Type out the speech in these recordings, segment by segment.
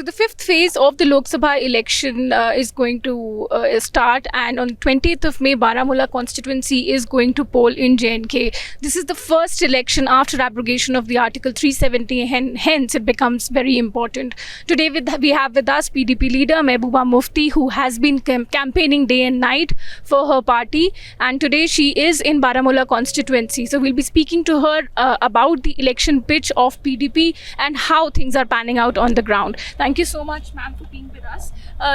So the fifth phase of the Lok Sabha election is going to start, and on 20th of May, Baramulla constituency is going to poll in J&K. This is the first election after abrogation of the Article 370, hence it becomes very important. Today we have with us PDP leader Mehbooba Mufti, who has been campaigning day and night for her party, and today she is in Baramulla constituency. So we'll be speaking to her about the election pitch of PDP and how things are panning out on the ground. Thank you so much, ma'am, for being with us.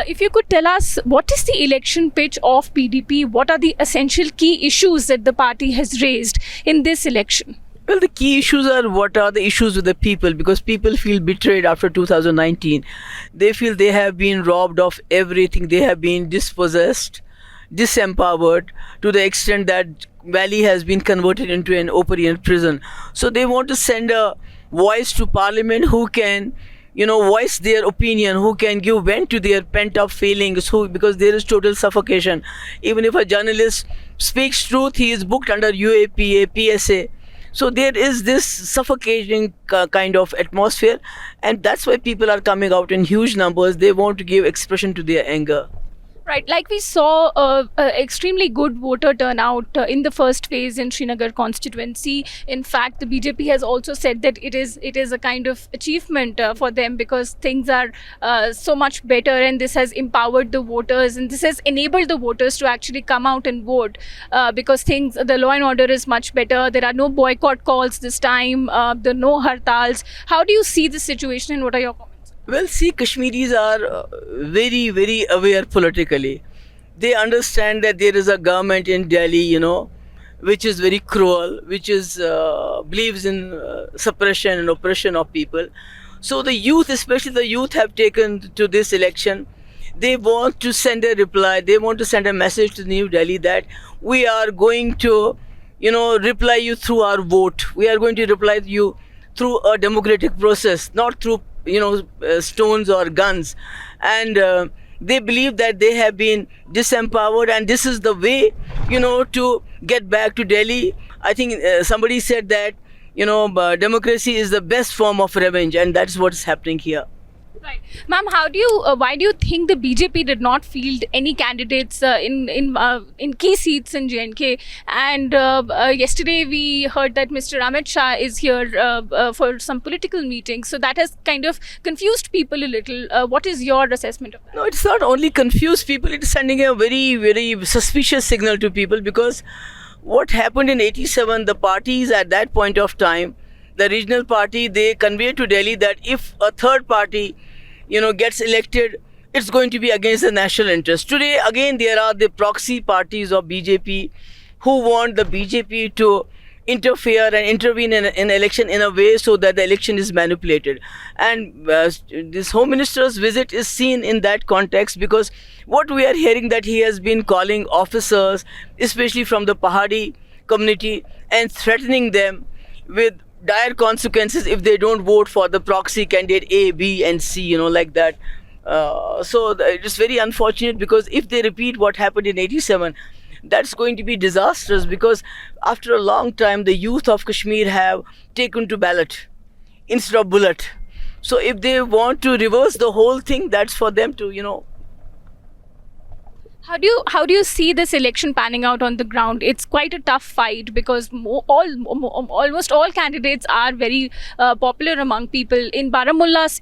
If you could tell us, what is the election pitch of PDP? What are the essential key issues that the party has raised in this election? Well, the key issues are what are the issues with the people, because people feel betrayed after 2019. They feel they have been robbed of everything. They have been dispossessed, disempowered, to the extent that Valley has been converted into an open-air prison. So they want to send a voice to Parliament who can voice their opinion, who can give vent to their pent-up feelings, because there is total suffocation. Even if a journalist speaks truth, he is booked under UAPA, PSA. So there is this suffocating kind of atmosphere, and that's why people are coming out in huge numbers. They want to give expression to their anger. Right, like we saw extremely good voter turnout in the first phase in Srinagar constituency. In fact, the BJP has also said that it is a kind of achievement for them, because things are so much better, and this has empowered the voters, and this has enabled the voters to actually come out and vote, because the law and order is much better. There are no boycott calls this time, there are no hartals. How do you see the situation, and what are your comments? Well, see, Kashmiris are very, very aware politically. They understand that there is a government in Delhi, which is very cruel, which believes in suppression and oppression of people. So the youth, especially the youth, have taken to this election. They want to send a reply. They want to send a message to New Delhi that we are going to, reply you through our vote. We are going to reply to you through a democratic process, not through stones or guns. And they believe that they have been disempowered, and this is the way to get back to Delhi. I think somebody said that democracy is the best form of revenge, and that's what's happening here. Right, ma'am. Why do you think the BJP did not field any candidates in key seats in J&K? And yesterday we heard that Mr. Amit Shah is here for some political meetings. So that has kind of confused people a little. What is your assessment of that? No, it's not only confused people. It's sending a very, very suspicious signal to people, because what happened in '87, the parties at that point of time, the regional party, they conveyed to Delhi that if a third party gets elected, it's going to be against the national interest. Today, again, there are the proxy parties of BJP who want the BJP to interfere and intervene in election in a way so that the election is manipulated. And this Home Minister's visit is seen in that context, because what we are hearing, that he has been calling officers, especially from the Pahadi community, and threatening them with dire consequences if they don't vote for the proxy candidate A, B and C, like that. So it is very unfortunate, because if they repeat what happened in '87, that's going to be disastrous, because after a long time the youth of Kashmir have taken to ballot instead of bullet. So if they want to reverse the whole thing, that's for them to How do you see this election panning out on the ground? It's quite a tough fight, because almost all candidates are very popular among people. In Baramulla's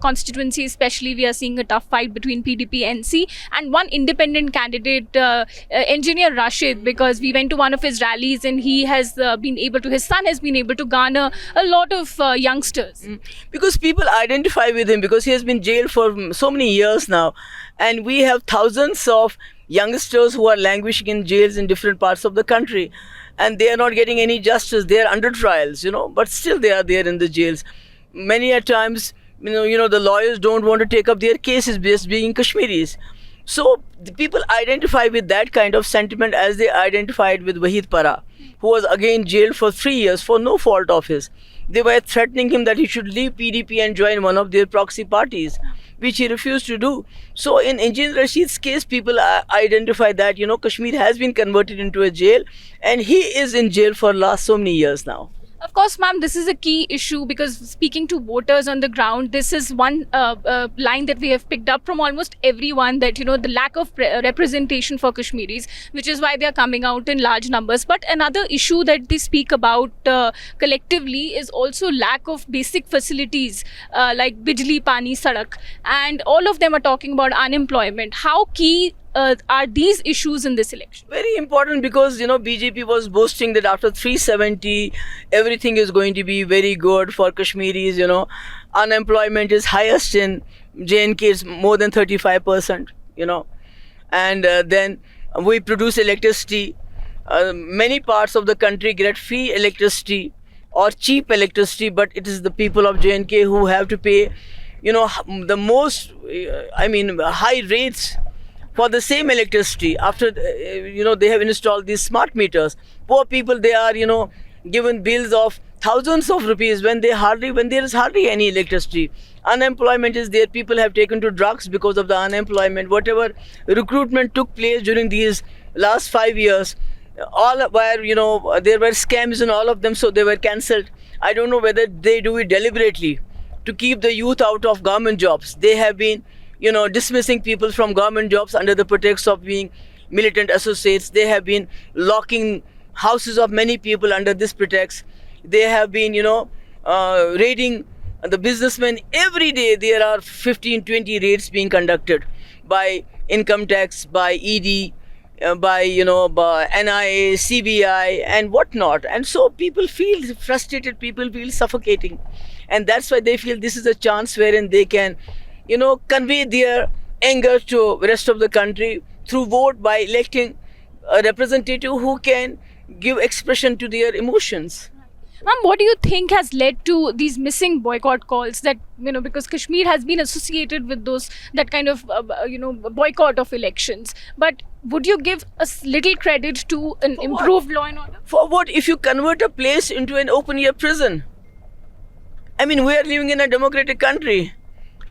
constituency especially, we are seeing a tough fight between PDP, NC, and one independent candidate, Engineer Rashid, because we went to one of his rallies, and he has his son has been able to garner a lot of youngsters. Because people identify with him, because he has been jailed for so many years now. And we have thousands of youngsters who are languishing in jails in different parts of the country, and they are not getting any justice. They are under trials, but still they are there in the jails. Many a times, the lawyers don't want to take up their cases, just being Kashmiris. So the people identify with that kind of sentiment, as they identified with Wahid Para, who was again jailed for 3 years for no fault of his. They were threatening him that he should leave PDP and join one of their proxy parties, which he refused to do. So in Engineer Rashid's case, people identify that, Kashmir has been converted into a jail, and he is in jail for last so many years now. Of course, ma'am, this is a key issue because speaking to voters on the ground, this is one line that we have picked up from almost everyone that, the lack of representation for Kashmiris, which is why they are coming out in large numbers. But another issue that they speak about collectively is also lack of basic facilities like Bijli, Pani, Sadak. And all of them are talking about unemployment. How key are these issues in this election? Very important because BJP was boasting that after 370 everything is going to be very good for Kashmiris. Unemployment is highest in JNK, is more than 35%. And then we produce electricity. Many parts of the country get free electricity or cheap electricity, but it is the people of JNK who have to pay the most high rates for the same electricity. After they have installed these smart meters, poor people, they are given bills of thousands of rupees when there is hardly any electricity. Unemployment is there. People have taken to drugs because of the unemployment. Whatever recruitment took place during these last 5 years, all were there were scams in all of them, so they were cancelled. I don't know whether they do it deliberately to keep the youth out of government jobs. They have been dismissing people from government jobs under the pretext of being militant associates. They have been locking houses of many people under this pretext. They have been, raiding the businessmen. Every day there are 15-20 raids being conducted by income tax, by ED, by NIA, CBI and whatnot. And so people feel frustrated, people feel suffocating. And that's why they feel this is a chance wherein they can convey their anger to rest of the country through vote by electing a representative who can give expression to their emotions. Ma'am, what do you think has led to these missing boycott calls that, because Kashmir has been associated with that kind of, boycott of elections. But would you give a little credit to an improved law and order? For what? If you convert a place into an open-air prison. We are living in a democratic country.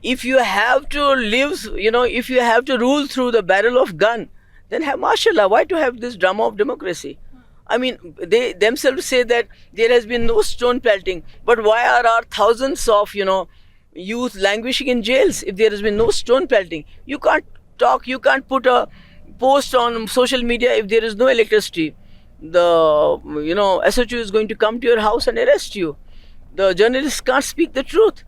If you have to live, if you have to rule through the barrel of gun, then have martial law. Why to have this drama of democracy? They themselves say that there has been no stone pelting. But why are our thousands of, youth languishing in jails if there has been no stone pelting? You can't talk, you can't put a post on social media if there is no electricity. The, SHU is going to come to your house and arrest you. The journalists can't speak the truth.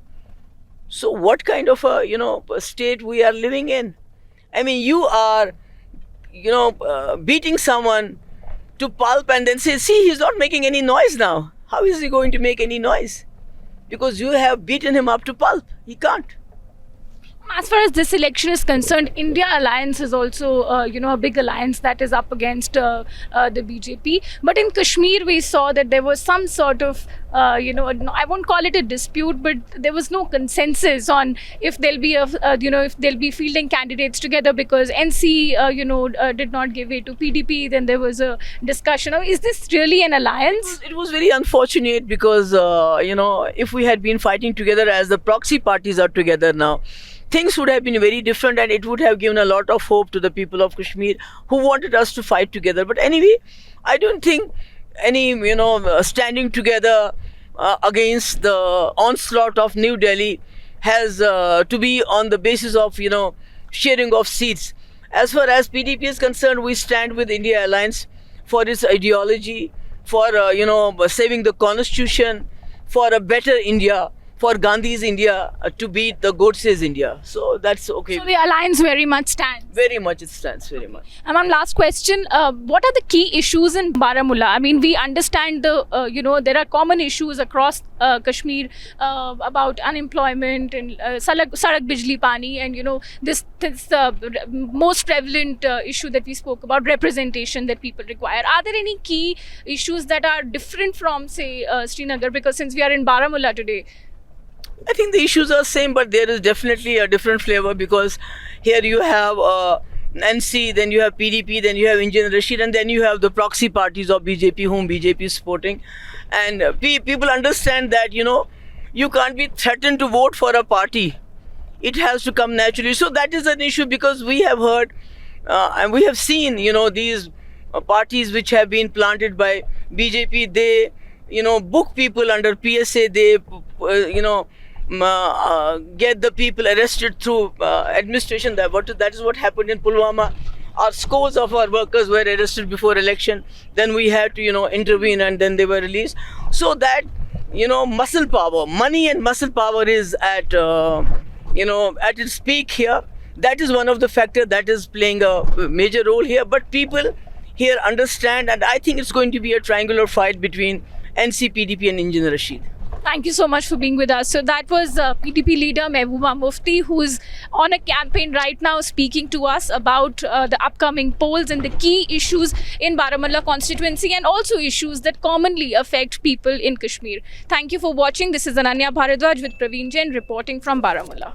So what kind of a state we are living in? You are, beating someone to pulp and then say, see, he's not making any noise now. How is he going to make any noise? Because you have beaten him up to pulp. He can't. As far as this election is concerned, India Alliance is also, a big alliance that is up against the BJP. But in Kashmir, we saw that there was some sort of, I won't call it a dispute, but there was no consensus on if there'll be if they'll be fielding candidates together because NC, did not give way to PDP. Then there was a discussion of, is this really an alliance? It was very unfortunate because, if we had been fighting together as the proxy parties are together now, things would have been very different and it would have given a lot of hope to the people of Kashmir who wanted us to fight together. But anyway, I don't think any, standing together against the onslaught of New Delhi has to be on the basis of, sharing of seats. As far as PDP is concerned, we stand with India Alliance for its ideology, for, saving the constitution, for a better India, for Gandhi's India to beat the Godse's India. So that's okay. So the alliance very much stands. Very much it stands, very much. And ma'am, last question. What are the key issues in Baramulla? We understand there are common issues across Kashmir about unemployment and Sadak Bijli Pani and, this most prevalent issue that we spoke about, representation that people require. Are there any key issues that are different from, say, Srinagar? Because since we are in Baramulla today, I think the issues are same, but there is definitely a different flavor because here you have NC, then you have PDP, then you have Engineer Rashid, and then you have the proxy parties of BJP whom BJP is supporting. And people understand that, you can't be threatened to vote for a party. It has to come naturally. So that is an issue because we have heard and we have seen, these parties which have been planted by BJP, they book people under PSA. They, get the people arrested through administration. That is what happened in Pulwama. Our scores of our workers were arrested before election. Then we had to, intervene, and then they were released. So that, muscle power, money and muscle power is at its peak here. That is one of the factors that is playing a major role here. But people here understand, and I think it's going to be a triangular fight between NC, PDP and Engineer Rashid. Thank you so much for being with us. So that was PDP leader Mehbooba Mufti, who's on a campaign right now speaking to us about the upcoming polls and the key issues in Baramulla constituency, and also issues that commonly affect people in Kashmir. Thank you for watching. This is Ananya Bharadwaj with Praveen Jain reporting from Baramulla.